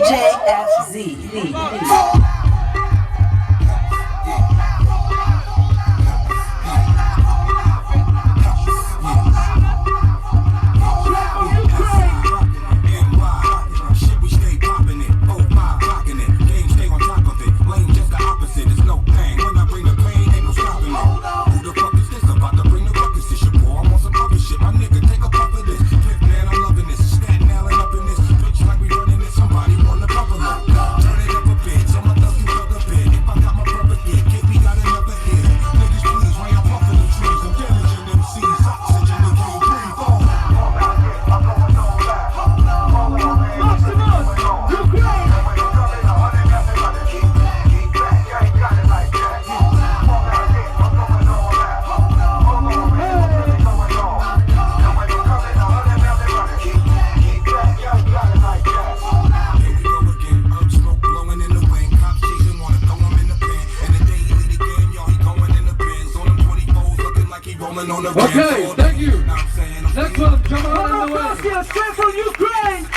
JFZ. Okay, thank you. Next one, come on in the way. Strength for Ukraine!